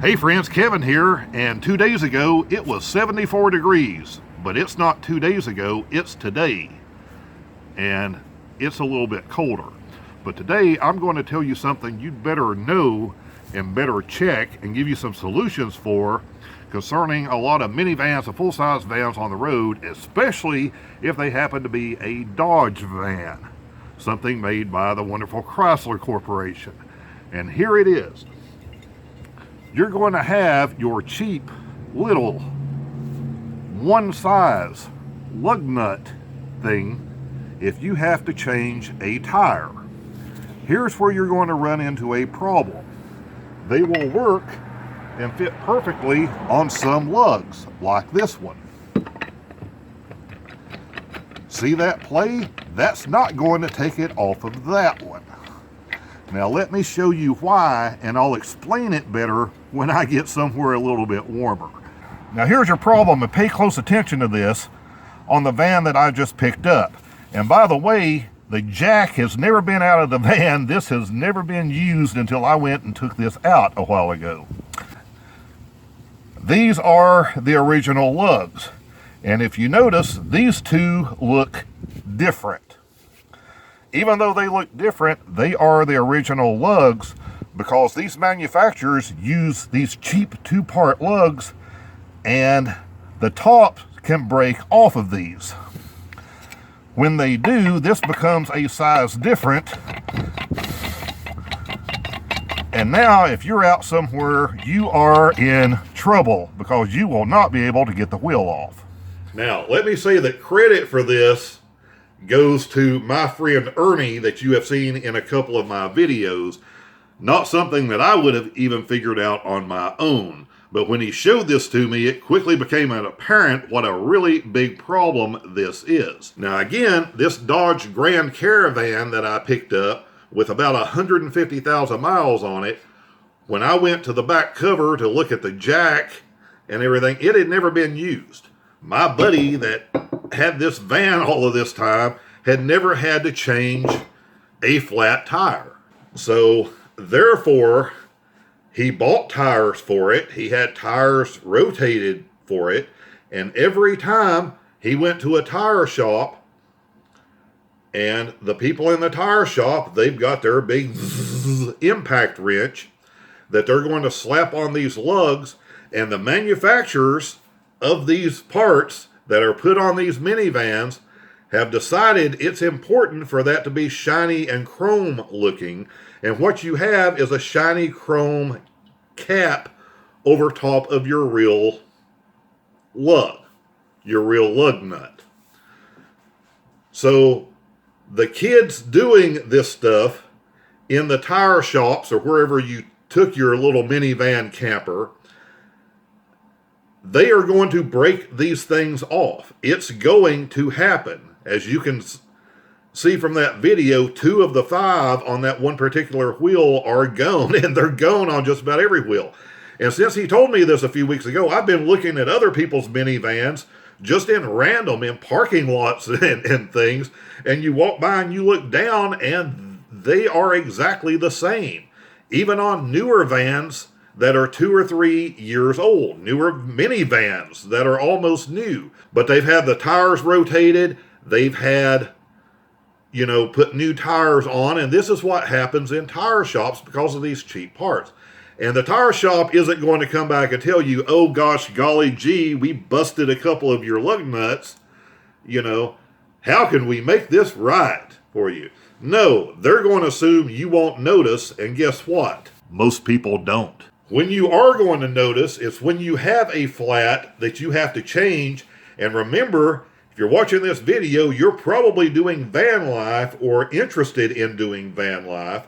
Hey friends, Kevin here, and 2 days ago it was 74 degrees, but it's not 2 days ago, it's today, and it's a little bit colder. But today I'm going to tell you something you'd better know and better check and give you some solutions for concerning a lot of minivans and full-size vans on the road, especially if they happen to be a Dodge van, something made by the wonderful Chrysler Corporation. And here it is. You're going to have your cheap little one size lug nut thing if you have to change a tire. Here's where you're going to run into a problem. They will work and fit perfectly on some lugs like this one. See that play? That's not going to take it off of that one. Now let me show you why, and I'll explain it better when I get somewhere a little bit warmer. Now here's your problem, and pay close attention to this on the van that I just picked up. And by the way, the jack has never been out of the van. This has never been used until I went and took this out a while ago. These are the original lugs. And if you notice, these two look different. Even though they look different, they are the original lugs because these manufacturers use these cheap two-part lugs, and the top can break off of these. When they do, this becomes a size different. And now if you're out somewhere, you are in trouble because you will not be able to get the wheel off. Now, let me say that credit for this goes to my friend Ernie that you have seen in a couple of my videos. Not something that I would have even figured out on my own. But when he showed this to me, it quickly became apparent what a really big problem this is. Now again, this Dodge Grand Caravan that I picked up with about 150,000 miles on it, when I went to the back cover to look at the jack and everything, it had never been used. My buddy that had this van all of this time had never had to change a flat tire. So therefore, he bought tires for it. He had tires rotated for it. And every time he went to a tire shop, and the people in the tire shop, they've got their big impact wrench that they're going to slap on these lugs, and the manufacturers of these parts that are put on these minivans have decided it's important for that to be shiny and chrome looking. And what you have is a shiny chrome cap over top of your real lug, your real lug nut. So the kids doing this stuff in the tire shops or wherever you took your little minivan camper, they are going to break these things off. It's going to happen. As you can see from that video, 2 of the 5 on that one particular wheel are gone, and they're gone on just about every wheel. And since he told me this a few weeks ago, I've been looking at other people's minivans just in random, in parking lots and things, and you walk by and you look down and they are exactly the same. Even on newer vans that are 2 or 3 years old, newer minivans that are almost new, but they've had the tires rotated, they've had, put new tires on, and this is what happens in tire shops because of these cheap parts. And the tire shop isn't going to come back and tell you, oh gosh, golly gee, we busted a couple of your lug nuts, how can we make this right for you? No, they're going to assume you won't notice, and guess what? Most people don't. When you are going to notice, it's when you have a flat that you have to change. And remember, if you're watching this video, you're probably doing van life or interested in doing van life,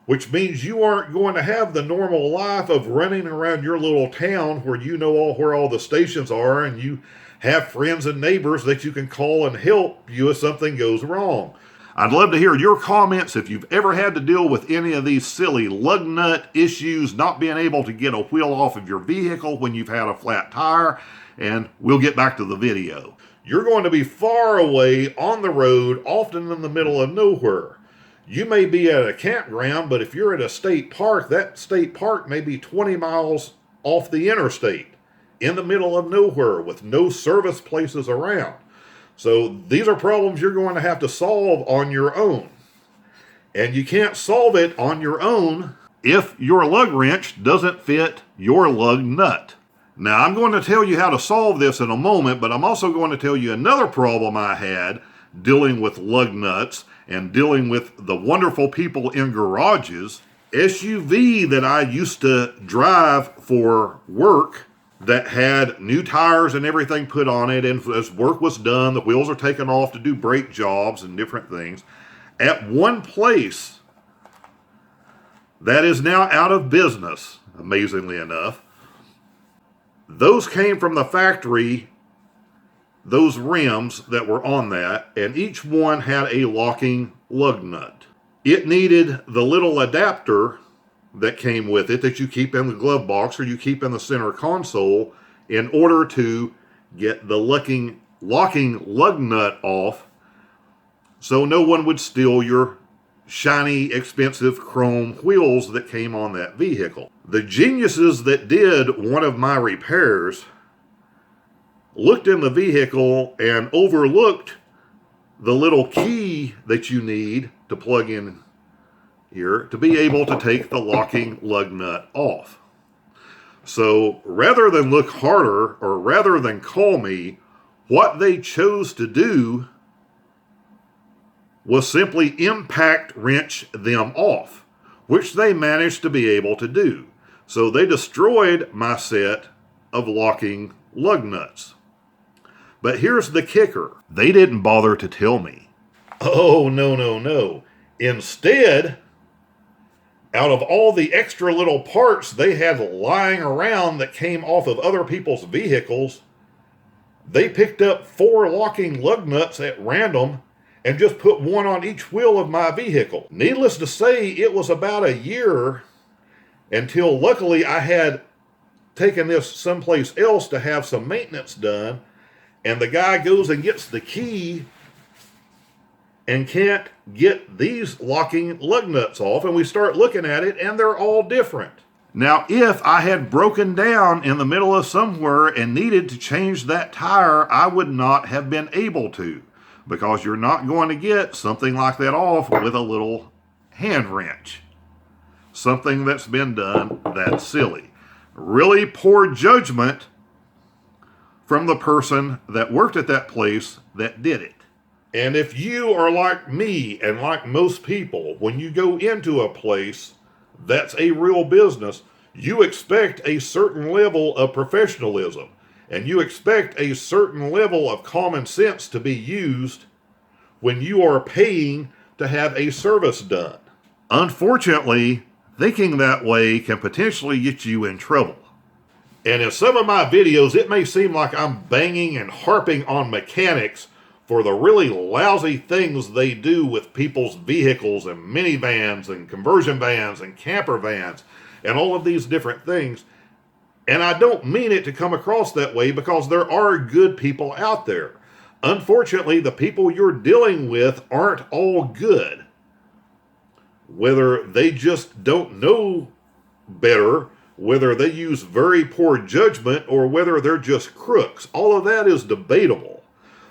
which means you aren't going to have the normal life of running around your little town where you know where all the stations are and you have friends and neighbors that you can call and help you if something goes wrong. I'd love to hear your comments if you've ever had to deal with any of these silly lug nut issues, not being able to get a wheel off of your vehicle when you've had a flat tire, and we'll get back to the video. You're going to be far away on the road, often in the middle of nowhere. You may be at a campground, but if you're at a state park, that state park may be 20 miles off the interstate in the middle of nowhere with no service places around. So these are problems you're going to have to solve on your own. And you can't solve it on your own if your lug wrench doesn't fit your lug nut. Now, I'm going to tell you how to solve this in a moment, but I'm also going to tell you another problem I had dealing with lug nuts and dealing with the wonderful people in garages. SUV that I used to drive for work that had new tires and everything put on it, and as work was done, the wheels are taken off to do brake jobs and different things. At one place that is now out of business, amazingly enough, those came from the factory, those rims that were on that, and each one had a locking lug nut. It needed the little adapter that came with it that you keep in the glove box or you keep in the center console in order to get the locking lug nut off so no one would steal your shiny, expensive chrome wheels that came on that vehicle. The geniuses that did one of my repairs looked in the vehicle and overlooked the little key that you need to plug in here to be able to take the locking lug nut off. So rather than look harder or rather than call me, what they chose to do was simply impact wrench them off, which they managed to be able to do. So they destroyed my set of locking lug nuts. But here's the kicker. They didn't bother to tell me. Oh, no. Instead, out of all the extra little parts they had lying around that came off of other people's vehicles, they picked up 4 locking lug nuts at random and just put one on each wheel of my vehicle. Needless to say, it was about a year until luckily I had taken this someplace else to have some maintenance done, and the guy goes and gets the key and can't get these locking lug nuts off, and we start looking at it and they're all different. Now, if I had broken down in the middle of somewhere and needed to change that tire, I would not have been able to, because you're not going to get something like that off with a little hand wrench. Something that's been done that's silly. Really poor judgment from the person that worked at that place that did it. And if you are like me and like most people, when you go into a place that's a real business, you expect a certain level of professionalism. And you expect a certain level of common sense to be used when you are paying to have a service done. Unfortunately, thinking that way can potentially get you in trouble. And in some of my videos, it may seem like I'm banging and harping on mechanics for the really lousy things they do with people's vehicles and minivans and conversion vans and camper vans and all of these different things. And I don't mean it to come across that way, because there are good people out there. Unfortunately, the people you're dealing with aren't all good. Whether they just don't know better, whether they use very poor judgment, or whether they're just crooks, all of that is debatable.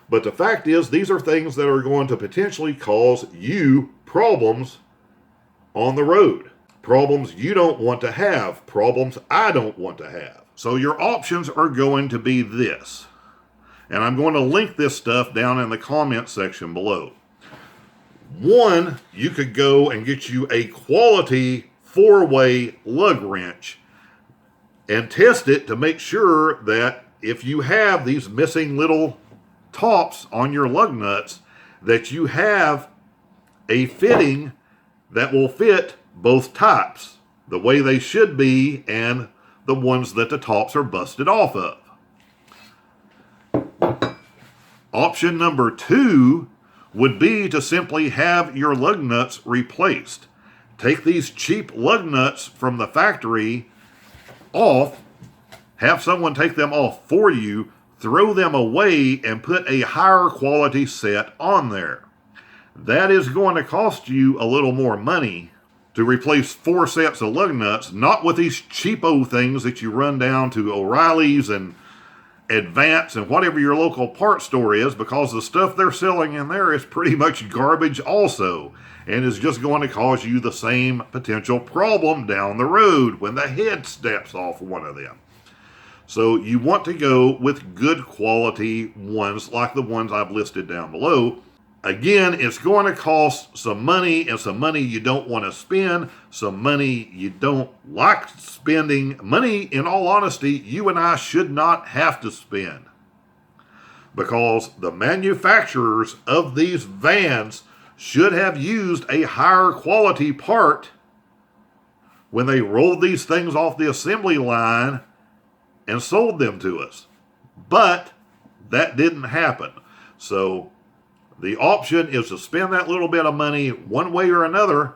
But the fact is, these are things that are going to potentially cause you problems on the road. Problems you don't want to have. Problems I don't want to have. So your options are going to be this. And I'm going to link this stuff down in the comment section below. One, you could go and get you a quality 4-way lug wrench and test it to make sure that if you have these missing little tops on your lug nuts, that you have a fitting that will fit both types, the way they should be and the ones that the tops are busted off of. Option number 2 would be to simply have your lug nuts replaced. Take these cheap lug nuts from the factory off, have someone take them off for you, throw them away, and put a higher quality set on there. That is going to cost you a little more money, to replace 4 sets of lug nuts, not with these cheapo things that you run down to O'Reilly's and Advance and whatever your local parts store is, because the stuff they're selling in there is pretty much garbage also, and is just going to cause you the same potential problem down the road when the head steps off one of them. So you want to go with good quality ones like the ones I've listed down below. Again, it's going to cost some money, and some money you don't want to spend, some money you don't like spending. Money, in all honesty, you and I should not have to spend, because the manufacturers of these vans should have used a higher quality part when they rolled these things off the assembly line and sold them to us. But that didn't happen. So the option is to spend that little bit of money one way or another,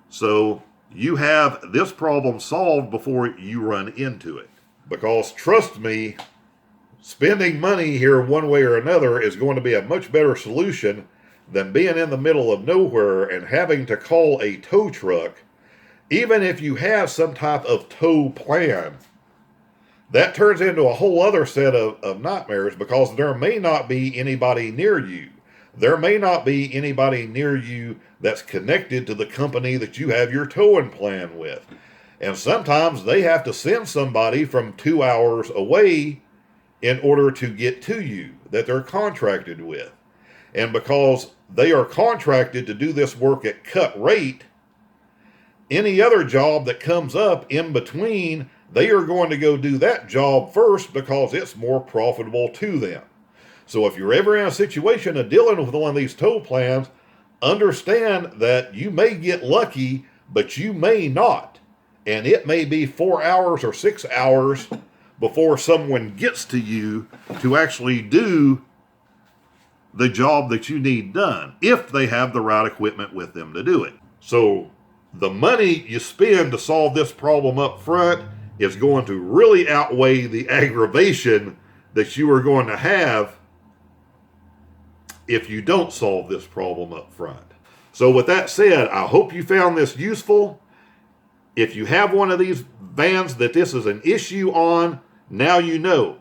so you have this problem solved before you run into it. Because trust me, spending money here one way or another is going to be a much better solution than being in the middle of nowhere and having to call a tow truck. Even if you have some type of tow plan, that turns into a whole other set of nightmares, because there may not be anybody near you. There may not be anybody near you that's connected to the company that you have your towing plan with. And sometimes they have to send somebody from 2 hours away in order to get to you that they're contracted with. And because they are contracted to do this work at cut rate, any other job that comes up in between, they are going to go do that job first because it's more profitable to them. So if you're ever in a situation of dealing with one of these tow plans, understand that you may get lucky, but you may not. And it may be 4 hours or 6 hours before someone gets to you to actually do the job that you need done, if they have the right equipment with them to do it. So the money you spend to solve this problem up front is going to really outweigh the aggravation that you are going to have if you don't solve this problem up front. So with that said, I hope you found this useful. If you have one of these vans that this is an issue on, now you know.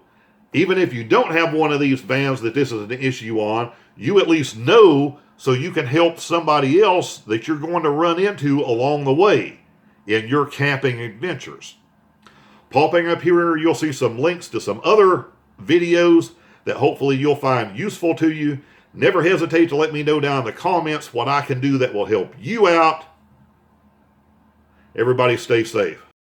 Even if you don't have one of these vans that this is an issue on, you at least know, so you can help somebody else that you're going to run into along the way in your camping adventures. Popping up here, you'll see some links to some other videos that hopefully you'll find useful to you. Never hesitate to let me know down in the comments what I can do that will help you out. Everybody stay safe.